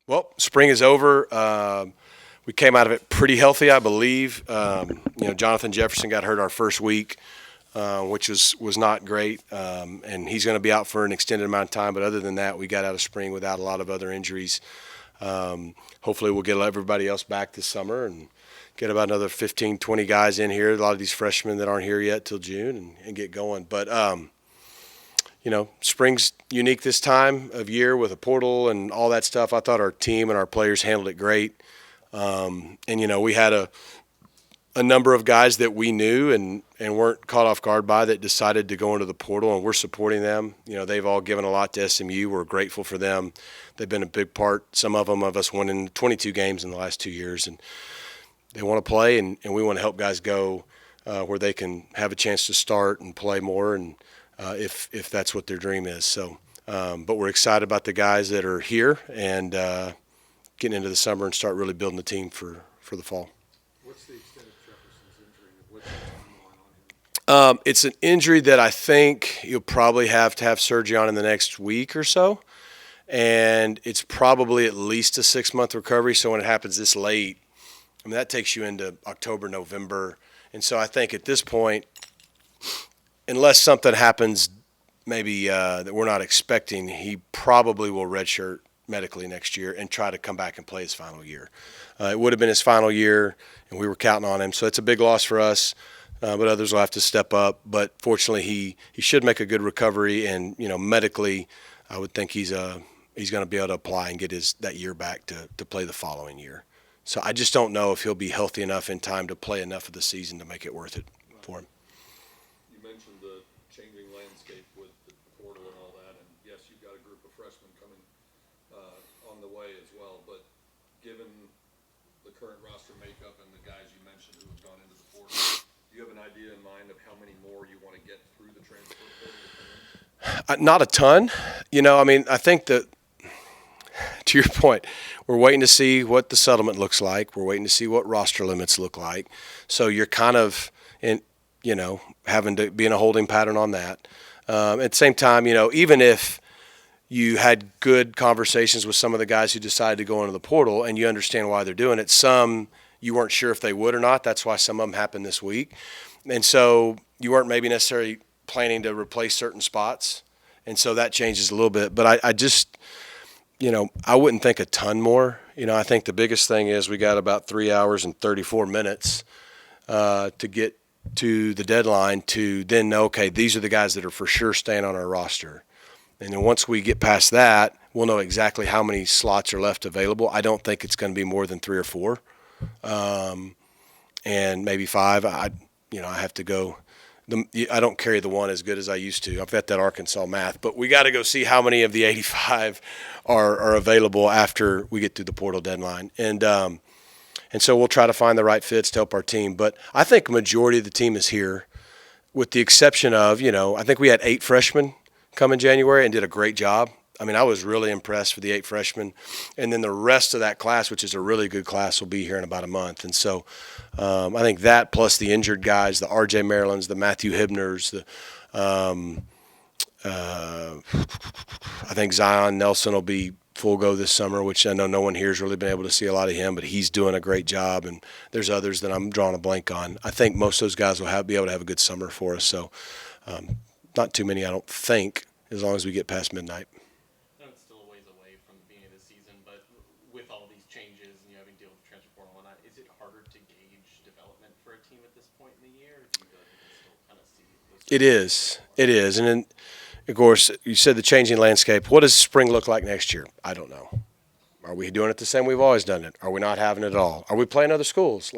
Well, spring is over. We came out of it pretty healthy, I believe. Jonathan Jefferson got hurt our first week, which was not great, and he's going to be out for an extended amount of time. But other than that, we got out of spring without a lot of other injuries. Hopefully, we'll get everybody else back this summer and get about another 15, 20 guys in here. A lot of these freshmen that aren't here yet till June and get going. But spring's unique this time of year with a portal and all that stuff. I thought our team and our players handled it great. We had a number of guys that we knew and weren't caught off guard by that decided to go into the portal, and we're supporting them. They've all given a lot to SMU. We're grateful for them. They've been a big part, some of them, of us winning 22 games in the last 2 years. And they want to play, and we want to help guys go where they can have a chance to start and play more, and if that's what their dream is. So, but we're excited about the guys that are here and getting into the summer and start really building the team for the fall. What's the extent of Jefferson's injury? What's the timeline on him? It's an injury that I think you'll probably have to have surgery on in the next week or so, and it's probably at least a 6-month recovery. So when it happens this late, that takes you into October, November. And so I think at this point, unless something happens maybe that we're not expecting, he probably will redshirt medically next year and try to come back and play his final year. It would have been his final year, and we were counting on him. So it's a big loss for us, but others will have to step up. But fortunately, he should make a good recovery, and medically, I would think he's going to be able to apply and get that year back to play the following year. So I just don't know if he'll be healthy enough in time to play enough of the season to make it worth it for him. You mentioned the changing landscape with the portal and all that, and yes, you've got a group of freshmen coming on the way as well. But given the current roster makeup and the guys you mentioned who have gone into the portal, do you have an idea in mind of how many more you want to get through the transfer portal? Not a ton. I think that, to your point, we're waiting to see what the settlement looks like. We're waiting to see what roster limits look like. So you're kind of having to be in a holding pattern on that. At the same time, even if you had good conversations with some of the guys who decided to go into the portal and you understand why they're doing it, some you weren't sure if they would or not. That's why some of them happened this week. And so you weren't maybe necessarily planning to replace certain spots. And so that changes a little bit. But I just – I wouldn't think a ton more. I think the biggest thing is we got about 3 hours and 34 minutes to get to the deadline to then know, okay, these are the guys that are for sure staying on our roster. And then once we get past that, we'll know exactly how many slots are left available. I don't think it's going to be more than 3 or 4, and maybe 5. I have to go. I don't carry the 1 as good as I used to. I've got that Arkansas math. But we got to go see how many of the 85 are available after we get through the portal deadline. And so we'll try to find the right fits to help our team. But I think majority of the team is here, with the exception of, I think we had 8 freshmen come in January and did a great job. I was really impressed with the 8 freshmen. And then the rest of that class, which is a really good class, will be here in about a month. And so I think that plus the injured guys, the R.J. Marylands, the Matthew Hibners, I think Zion Nelson will be full go this summer, which I know no one here has really been able to see a lot of him, but he's doing a great job. And there's others that I'm drawing a blank on. I think most of those guys will be able to have a good summer for us. So not too many, I don't think, as long as we get past midnight. It's still a ways away from the beginning of the season, but with all these changes and you having to deal with the transfer portal and whatnot, is it harder to gauge development for a team at this point in the year? Or do you feel like you can still kind of see those? It is. And then, of course, you said the changing landscape. What does spring look like next year? I don't know. Are we doing it the same we've always done it? Are we not having it at all? Are we playing other schools?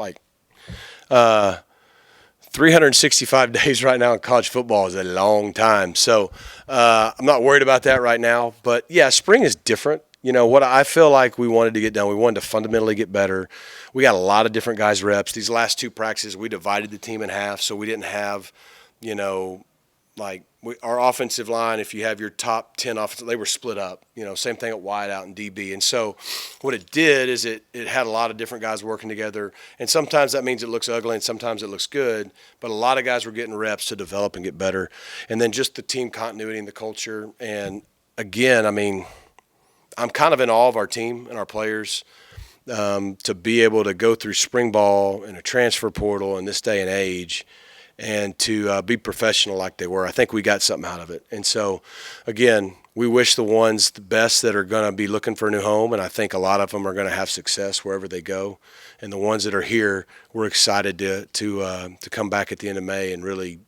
365 days right now in college football is a long time. So I'm not worried about that right now. But, yeah, spring is different. What I feel like we wanted to get done, we wanted to fundamentally get better. We got a lot of different guys reps. These last 2 practices, we divided the team in half, so we didn't have, our offensive line, if you have your top 10 offensive, they were split up. Same thing at wide out and DB. And so what it did is it had a lot of different guys working together. And sometimes that means it looks ugly and sometimes it looks good. But a lot of guys were getting reps to develop and get better. And then just the team continuity and the culture. And, again, I'm kind of in awe of our team and our players to be able to go through spring ball and a transfer portal in this day and age and to be professional like they were. I think we got something out of it. And so, again, we wish the ones the best that are going to be looking for a new home, and I think a lot of them are going to have success wherever they go. And the ones that are here, we're excited to come back at the end of May and really,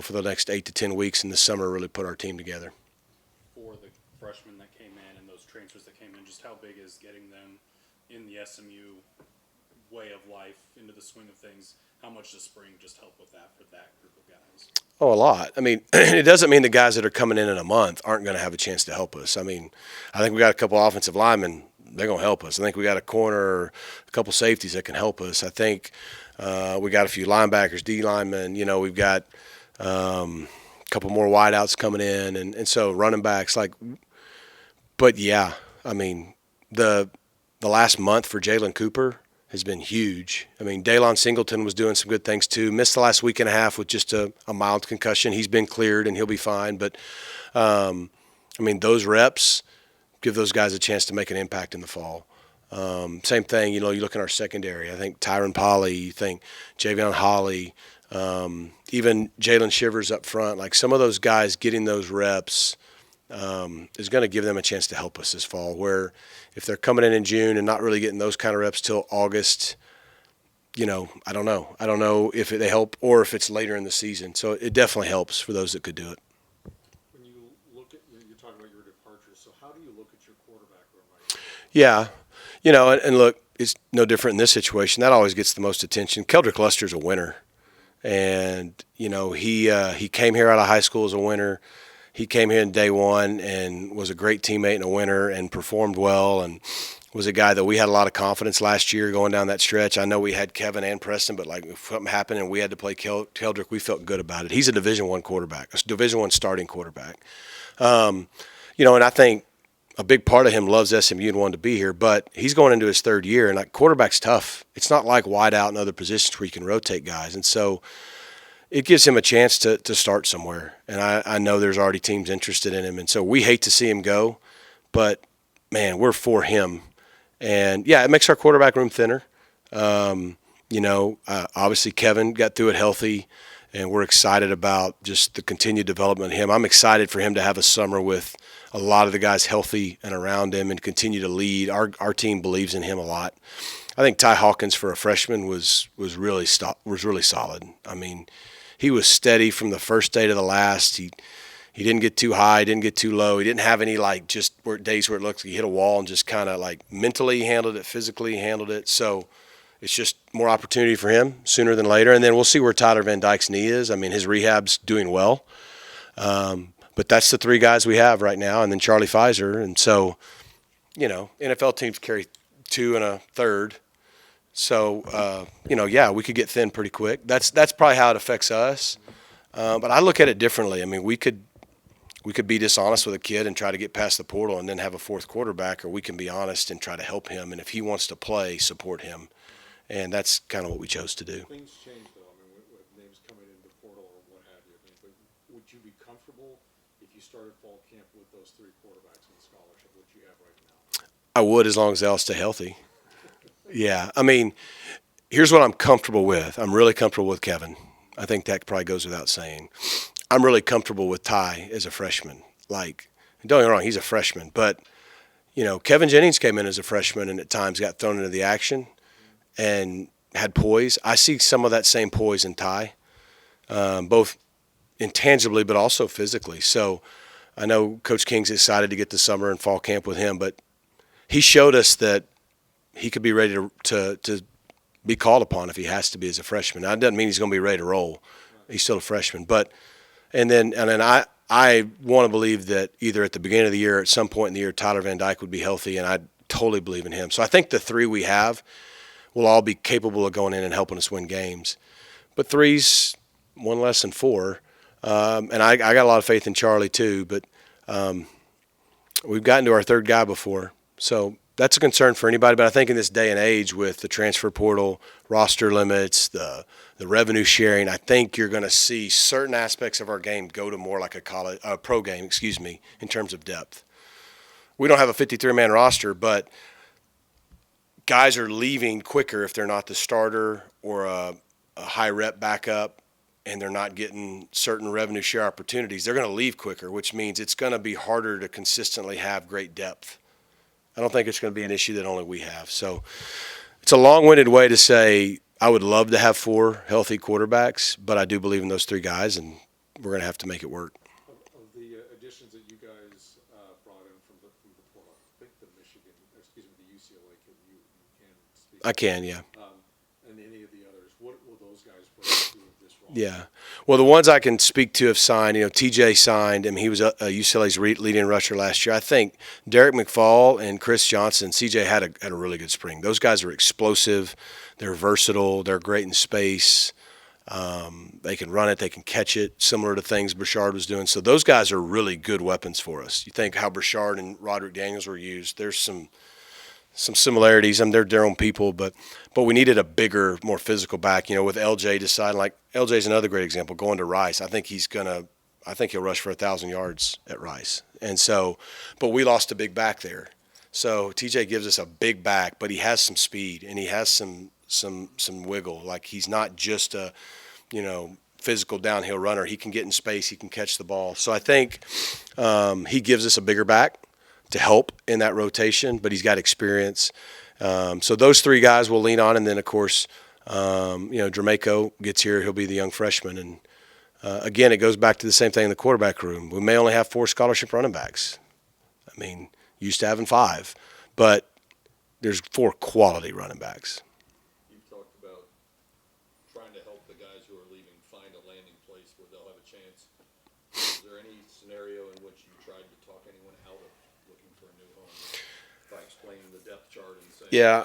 for the next 8 to 10 weeks in the summer, really put our team together. For the freshmen that came in and those transfers that came in, just how big is getting them in the SMU way of life, into the swing of things? How much does spring just help with that for that group of guys? Oh, a lot. I mean, it doesn't mean the guys that are coming in a month aren't going to have a chance to help us. I mean, I think we got a couple offensive linemen. They're going to help us. I think we got a corner or a couple safeties that can help us. I think we got a few linebackers, D linemen. We've got a couple more wideouts coming in, and so running backs. But yeah, I mean, the last month for Jalen Cooper has been huge. I mean, Daylon Singleton was doing some good things too. Missed the last week and a half with just a mild concussion. He's been cleared and he'll be fine. But, I mean, those reps give those guys a chance to make an impact in the fall. Same thing, you look in our secondary. I think Tyron Polley, you think Javion Holly, even Jalen Shivers up front. Like some of those guys getting those reps is going to give them a chance to help us this fall, where if they're coming in June and not really getting those kind of reps till August, I don't know. I don't know if they help or if it's later in the season. So it definitely helps for those that could do it. When you look at, you're talking about your departures, so how do you look at your quarterback room right now? Yeah, and look, it's no different in this situation. That always gets the most attention. Keldrick Luster's a winner. And, he came here out of high school as a winner. He came here in day one and was a great teammate and a winner and performed well and was a guy that we had a lot of confidence last year going down that stretch. I know we had Kevin and Preston, but if something happened and we had to play Keldrick, we felt good about it. He's a Division I quarterback, a Division I starting quarterback. And I think a big part of him loves SMU and wanted to be here, but he's going into his third year, and quarterback's tough. It's not like wide out in other positions where you can rotate guys. And so it gives him a chance to start somewhere. And I know there's already teams interested in him. And so we hate to see him go, but, man, we're for him. And, yeah, it makes our quarterback room thinner. Obviously Kevin got through it healthy, and we're excited about just the continued development of him. I'm excited for him to have a summer with a lot of the guys healthy and around him and continue to lead. Our team believes in him a lot. I think Ty Hawkins for a freshman was really solid. I mean, he was steady from the first day to the last. He didn't get too high, didn't get too low. He didn't have any days where it looks like he hit a wall and just kind of mentally handled it, physically handled it. So it's just more opportunity for him sooner than later. And then we'll see where Tyler Van Dyke's knee is. I mean, his rehab's doing well. But that's the three guys we have right now, and then Charlie Pfizer. And so, NFL teams carry 2 and a third. So, we could get thin pretty quick. That's probably how it affects us. But I look at it differently. I mean, we could be dishonest with a kid and try to get past the portal and then have a fourth quarterback, or we can be honest and try to help him. And if he wants to play, support him. And that's kind of what we chose to do. Things change, though. I mean, with names coming into the portal or what have you. But would you be comfortable if you started fall camp with those 3 quarterbacks in scholarship, which you have right now? I would, as long as they all stay healthy. Yeah. I mean, here's what I'm comfortable with. I'm really comfortable with Kevin. I think that probably goes without saying. I'm really comfortable with Ty as a freshman. Don't get me wrong, he's a freshman. But, Kevin Jennings came in as a freshman and at times got thrown into the action and had poise. I see some of that same poise in Ty, both intangibly but also physically. So I know Coach King's excited to get to summer and fall camp with him, but he showed us that he could be ready to be called upon if he has to be as a freshman. Now, that doesn't mean he's going to be ready to roll. He's still a freshman. But and then I want to believe that either at the beginning of the year or at some point in the year, Tyler Van Dyke would be healthy, and I totally believe in him. So I think the 3 we have will all be capable of going in and helping us win games. But 3's one less than 4. And I got a lot of faith in Charlie too, but we've gotten to our 3rd guy before. So that's a concern for anybody. But I think in this day and age with the transfer portal, roster limits, the revenue sharing, I think you're going to see certain aspects of our game go to more like a pro game, in terms of depth. we don't have a 53-man roster, but guys are leaving quicker if they're not the starter or a high rep backup, and they're not getting certain revenue share opportunities. They're going to leave quicker, which means it's going to be harder to consistently have great depth. I don't think it's going to be an issue that only we have. So it's a long-winded way to say I would love to have 4 healthy quarterbacks, but I do believe in those 3 guys, and we're going to have to make it work. Of the additions that you guys brought in from the portal, I think the UCLA kid, you can speak. I can, yeah. And any of the others, what will those guys bring to this role? Yeah. Well, the ones I can speak to have signed, TJ signed, and he was UCLA's leading rusher last year. I think Derek McFall and Chris Johnson, CJ had a really good spring. Those guys are explosive. They're versatile. They're great in space. They can run it. They can catch it, similar to things Brashard was doing. So those guys are really good weapons for us. You think how Brashard and Roderick Daniels were used. There's some similarities. They're their own people, but we needed a bigger, more physical back. With LJ deciding, like LJ's another great example, going to Rice. I think he'll rush for 1,000 yards at Rice. And so, but we lost a big back there. So TJ gives us a big back, but he has some speed and he has some wiggle. Like he's not just a, physical downhill runner. He can get in space. He can catch the ball. So I think he gives us a bigger back to help in that rotation, but he's got experience. So those 3 guys will lean on, and then of course, Dramaco gets here. He'll be the young freshman, and again, it goes back to the same thing in the quarterback room. We may only have 4 scholarship running backs. I mean, used to having 5, but there's 4 quality running backs. You've talked about trying to help the guys who are leaving find a landing place where they'll have a chance. Is there any scenario in which you tried to talk anyone out of looking for a new home by explaining the depth chart and saying, Yeah.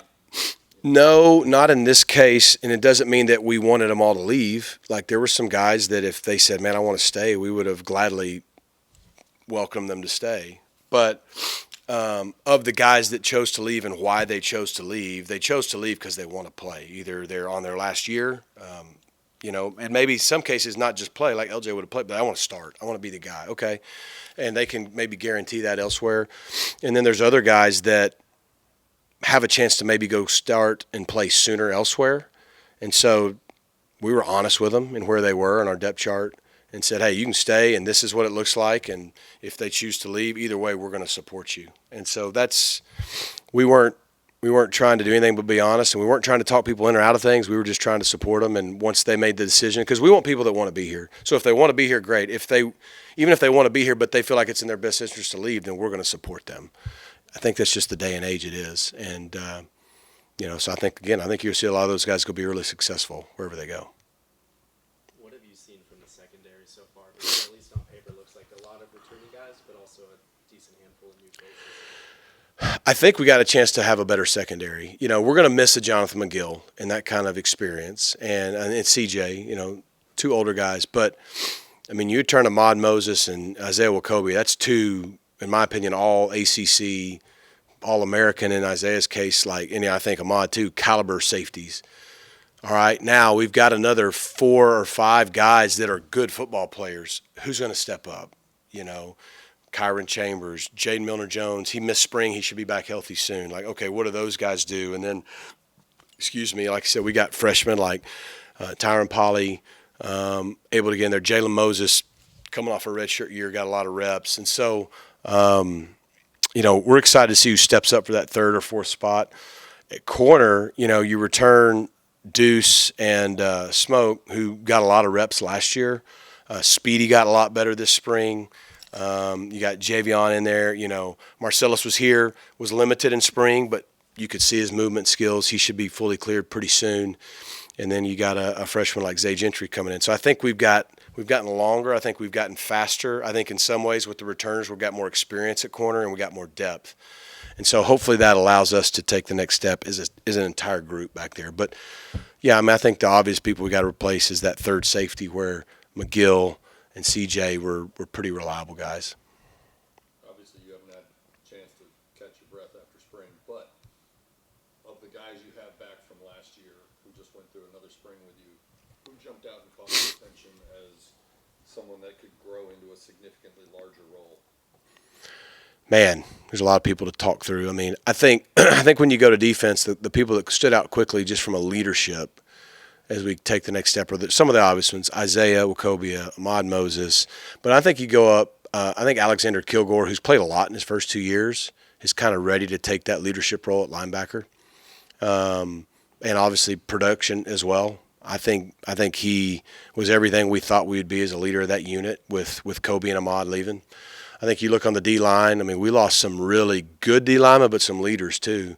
No, not in this case, and it doesn't mean that we wanted them all to leave. Like there were some guys that if they said, man, I want to stay, we would have gladly welcomed them to stay. But of the guys that chose to leave and why they chose to leave because they want to play. Either they're on their last year, and maybe some cases not just play, like LJ would have played, but I want to start. I want to be the guy. Okay. And they can maybe guarantee that elsewhere. And then there's other guys that have a chance to maybe go start and play sooner elsewhere. And so we were honest with them and where they were on our depth chart and said, hey, you can stay and this is what it looks like. And if they choose to leave, either way, we're going to support you. And so we weren't trying to do anything but be honest, and we weren't trying to talk people in or out of things. We were just trying to support them. And once they made the decision, because we want people that want to be here. So if they want to be here, great. Even if they want to be here, but they feel like it's in their best interest to leave, then we're going to support them. I think that's just the day and age it is. And, so I think you'll see a lot of those guys go be really successful wherever they go. What have you seen from the secondary so far? Because at least on paper, it looks like a lot of returning guys, but also a decent handful of new faces. I think we got a chance to have a better secondary. We're going to miss a Jonathan McGill and that kind of experience. And it's CJ, 2 older guys. But, you turn to Ahmad Moses and Isaiah Wakobe, that's 2, in my opinion, all ACC, All-American in Isaiah's case, I think Ahmad too, caliber safeties. All right, now we've got another 4 or 5 guys that are good football players. Who's going to step up? Kyron Chambers, Jaden Milner-Jones. He missed spring. He should be back healthy soon. What do those guys do? And then, like I said, we got freshmen like Tyron Polley able to get in there. Jalen Moses coming off a redshirt year, got a lot of reps. And so, we're excited to see who steps up for that 3rd or 4th spot. At corner, you return Deuce and Smoke, who got a lot of reps last year. Speedy got a lot better this spring. You got Javion in there. Marcellus was here, was limited in spring, but you could see his movement skills. He should be fully cleared pretty soon. And then you got a freshman like Zay Gentry coming in. So I think we've gotten longer. I think we've gotten faster. I think in some ways with the returners, we've got more experience at corner and we got more depth. And so hopefully that allows us to take the next step as an entire group back there. But, yeah, I think the obvious people we got to replace is that 3rd safety where McGill and CJ were pretty reliable guys. Obviously, you haven't had a chance to catch your breath after spring, but of the guys you have back from last year who just went through another spring with you, who jumped out and caught your attention as someone that could grow into a significantly larger role? Man, There's a lot of people to talk through. I mean, I think I think when you go to defense, the people that stood out quickly just from a leadership as we take the next step are some of the obvious ones: Isaiah Wacobia, Ahmad Moses. But I think you go up. I think Alexander Kilgore, who's played a lot in his first 2 years, is kind of ready to take that leadership role at linebacker, and obviously production as well. I think he was everything we thought we'd be as a leader of that unit with Kobe and Ahmad leaving. I think you look on the D-line, I mean, we lost some really good D-linemen, but some leaders too.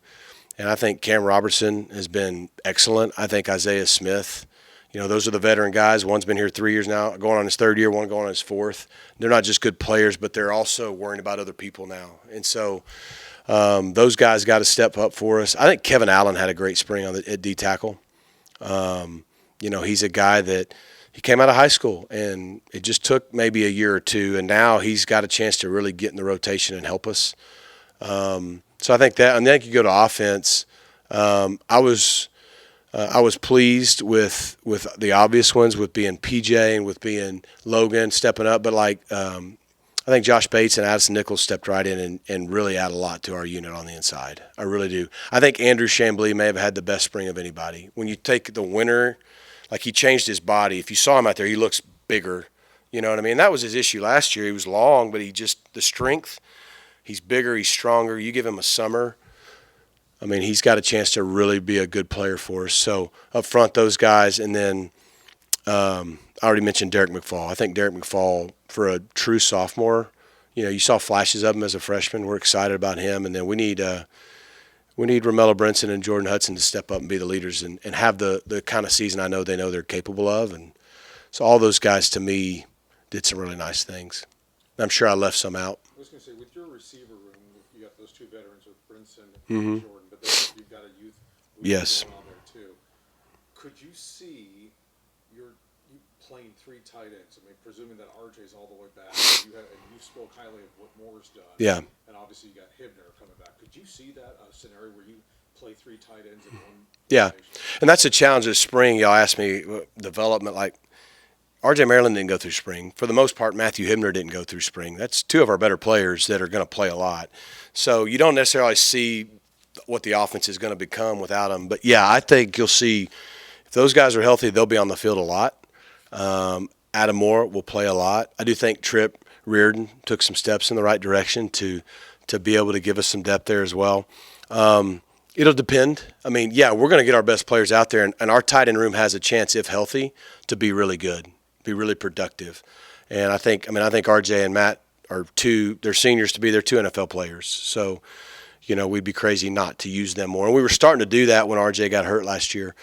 And I think Cam Robertson has been excellent. I think Isaiah Smith, those are the veteran guys. One's been here 3 years now, going on his third year, one going on his fourth. They're not just good players, but they're also worrying about other people now. And so those guys got to step up for us. I think Kevin Allen had a great spring at D-tackle. He's a guy that he came out of high school, and it just took maybe a year or two, and now he's got a chance to really get in the rotation and help us. So I think that, and then you go to offense. I was pleased with the obvious ones, with being PJ and with being Logan stepping up, but I think Josh Bates and Addison Nichols stepped right in and really add a lot to our unit on the inside. I really do. I think Andrew Chambly may have had the best spring of anybody. When you take the winner, like he changed his body. If you saw him out there, he looks bigger. You know what I mean? That was his issue last year. He was long, but the strength, he's bigger, he's stronger. You give him a summer, I mean, he's got a chance to really be a good player for us. So up front, those guys, and then I already mentioned Derek McFall. I think Derek McFall, for a true sophomore, you saw flashes of him as a freshman. We're excited about him, and then we need Romello Brinson and Jordan Hudson to step up and be the leaders and have the kind of season I know they're capable of. And so all those guys, to me, did some really nice things. I'm sure I left some out. I was going to say, with your receiver room, you got those two veterans with Brinson and Jordan, but then you've got a youth Yes. going on there too. Could you see you playing three tight ends? I mean, presuming that RJ's all the way back, and you spoke highly of what Moore's done. Yeah. And obviously you got Hibner coming back. Could you see that scenario where you play three tight ends in one? Yeah, formation? and that's a challenge this spring. Y'all asked me development, like R.J. Maryland didn't go through spring. For the most part, Matthew Hibner didn't go through spring. That's two of our better players that are going to play a lot. So you don't necessarily see what the offense is going to become without them. But, yeah, I think you'll see if those guys are healthy, they'll be on the field a lot. Adam Moore will play a lot. I do think Tripp Reardon took some steps in the right direction to be able to give us some depth there as well. It'll depend. I mean, yeah, we're going to get our best players out there, and our tight end room has a chance, if healthy, to be really good, be really productive. And I think RJ and Matt are they're seniors to be, they're two NFL players. So, we'd be crazy not to use them more. And we were starting to do that when RJ got hurt last year.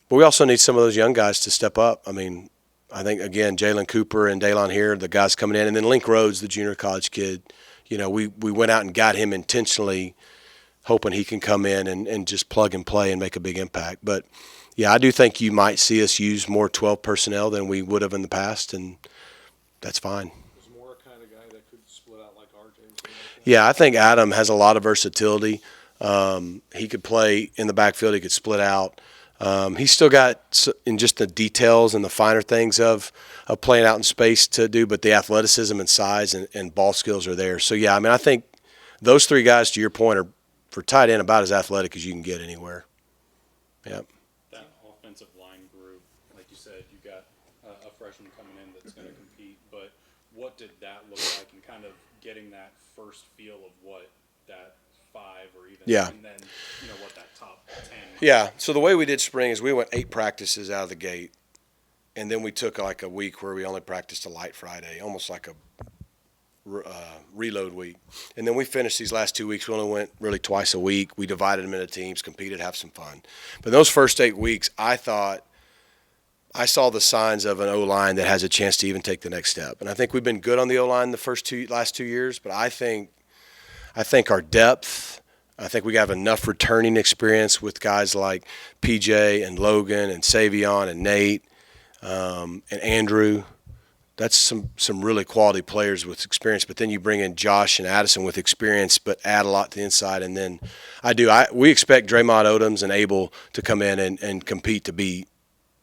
But we also need some of those young guys to step up. I mean, I think, again, Jalen Cooper and Daylon here, the guys coming in. And then Link Rhodes, the junior college kid, we went out and got him intentionally, hoping he can come in and just plug and play and make a big impact. But, yeah, I do think you might see us use more 12 personnel than we would have in the past, and that's fine. Is Moore a kind of guy that could split out like RJ? Yeah, I think Adam has a lot of versatility. He could play in the backfield. He could split out. He's still got, in just the details and the finer things of playing out in space to do, but the athleticism and size and ball skills are there. So, yeah, I mean, I think those three guys, to your point, are for tight end about as athletic as you can get anywhere. Yep. That offensive line group, like you said, you got a freshman coming in that's going to compete, but what did that look like in kind of getting that first feel of what that 5 or even, Yeah. and then, what that top 10. Yeah, so the way we did spring is we went 8 practices out of the gate, and then we took like a week where we only practiced a light Friday, almost like a reload week. And then we finished these last 2 weeks. We only went really twice a week. We divided them into teams, competed, have some fun. But those first 8 weeks, I thought I saw the signs of an O-line that has a chance to even take the next step. And I think we've been good on the O-line the last 2 years, but I think our depth, I think we have enough returning experience with guys like PJ and Logan and Savion and Nate and Andrew. That's some really quality players with experience. But then you bring in Josh and Addison with experience, but add a lot to the inside. And then we expect Draymond Odoms and Abel to come in and compete to be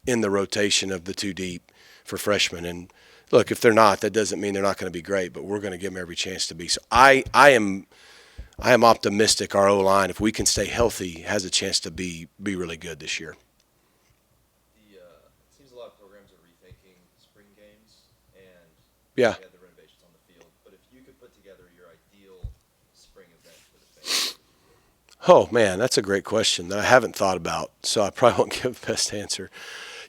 in the rotation of the 2 deep for freshmen. And look, if they're not, that doesn't mean they're not going to be great, but we're going to give them every chance to be. So I am optimistic our O-line, if we can stay healthy, has a chance to be really good this year. It seems a lot of programs are rethinking spring games, and Yeah. you had the renovations on the field. But if you could put together your ideal spring event for the fans, Oh, man, that's a great question that I haven't thought about, so I probably won't give the best answer.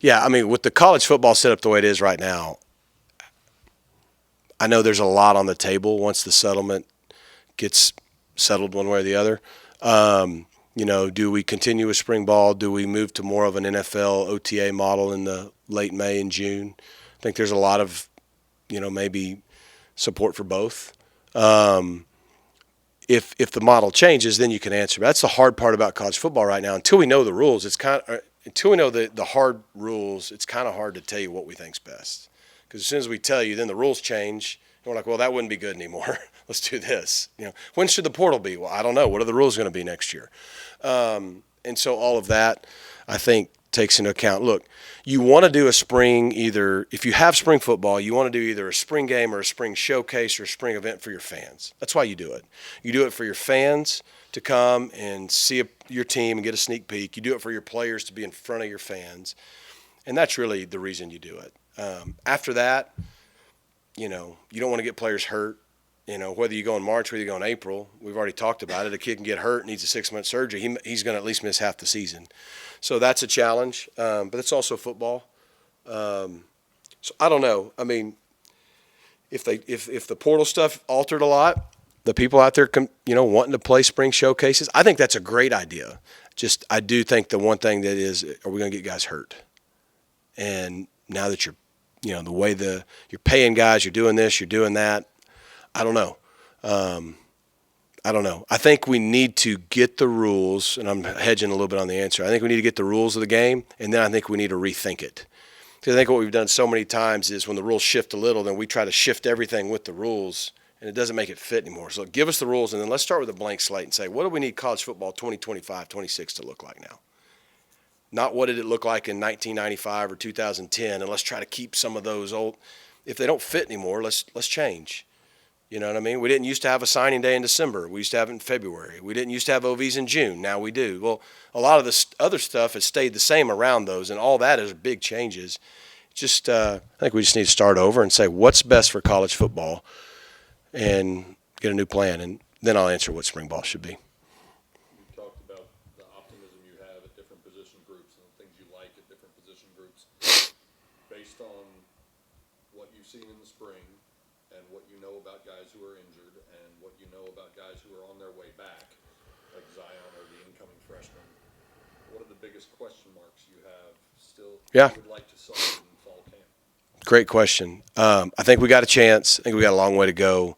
Yeah, I mean, with the college football set up the way it is right now, I know there's a lot on the table once the settlement gets settled one way or the other. Do we continue with spring ball? Do we move to more of an NFL OTA model in the late May and June? I think there's a lot of, maybe support for both. If the model changes, then you can answer. But that's the hard part about college football right now. Until we know the rules, until we know the hard rules, it's kind of hard to tell you what we think's best. Because as soon as we tell you, then the rules change, and we're like, well, that wouldn't be good anymore. Let's do this. When should the portal be? Well, I don't know. What are the rules going to be next year? And so all of that, I think, takes into account. Look, you want to do a spring if you have spring football, you want to do either a spring game or a spring showcase or a spring event for your fans. That's why you do it. You do it for your fans to come and see your team and get a sneak peek. You do it for your players to be in front of your fans. And that's really the reason you do it. After that, you don't want to get players hurt. Whether you go in March, whether you go in April, we've already talked about it. A kid can get hurt, needs a 6-month surgery. He's going to at least miss half the season. So that's a challenge, but it's also football. So I don't know. I mean, if the portal stuff altered a lot, the people out there, wanting to play spring showcases, I think that's a great idea. Just I do think the one thing that is, are we going to get guys hurt? And now that you're, the way you're paying guys, you're doing this, you're doing that. I don't know. I think we need to get the rules, and I'm hedging a little bit on the answer. I think we need to get the rules of the game, and then I think we need to rethink it. Because I think what we've done so many times is when the rules shift a little, then we try to shift everything with the rules, and it doesn't make it fit anymore. So give us the rules, and then let's start with a blank slate and say, what do we need college football 2025, 26 to look like now? Not what did it look like in 1995 or 2010, and let's try to keep some of those old. If they don't fit anymore, let's change. You know what I mean? We didn't used to have a signing day in December. We used to have it in February. We didn't used to have OVs in June. Now we do. Well, a lot of the other stuff has stayed the same around those, and all that is big changes. Just I think we just need to start over and say what's best for college football and get a new plan, and then I'll answer what spring ball should be. You talked about the optimism you have at different position groups and the things you like at different position groups. Based on what you've seen in the spring, and what you know about guys who are injured, and what you know about guys who are on their way back, like Zion or the incoming freshman, what are the biggest question marks you have still you would like to solve in fall camp? Great question. I think we got a chance. I think we got a long way to go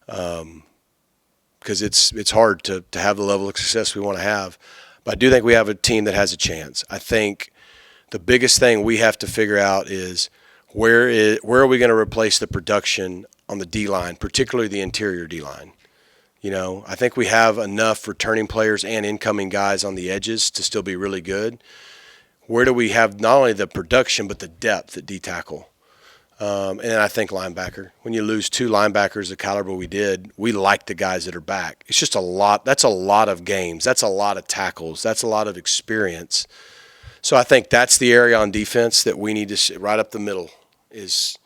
because it's hard to have the level of success we want to have. But I do think we have a team that has a chance. I think the biggest thing we have to figure out is where are we going to replace the production on the D-line, particularly the interior D-line. I think we have enough returning players and incoming guys on the edges to still be really good. Where do we have not only the production but the depth at D-tackle? And then I think linebacker. When you lose 2 linebackers the caliber we did, we like the guys that are back. It's just a lot. That's a lot of games. That's a lot of tackles. That's a lot of experience. So I think that's the area on defense that we need to sit right up the middle is.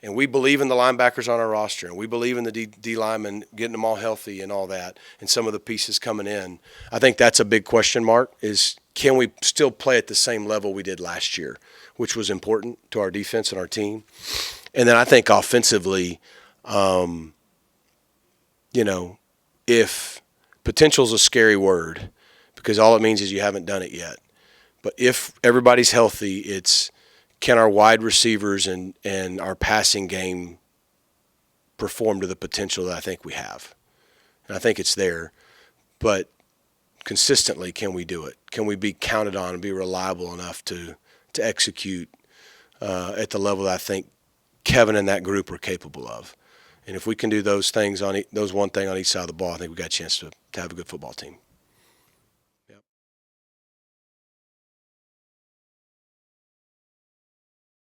And we believe in the linebackers on our roster, and we believe in the D linemen, getting them all healthy and all that, and some of the pieces coming in. I think that's a big question mark is can we still play at the same level we did last year, which was important to our defense and our team. And then I think offensively, if potential is a scary word because all it means is you haven't done it yet. But if everybody's healthy, it's can our wide receivers and our passing game perform to the potential that I think we have? And I think it's there. But consistently, can we do it? Can we be counted on and be reliable enough to execute at the level that I think Kevin and that group are capable of? And if we can do those things those one thing on each side of the ball, I think we got a chance to have a good football team.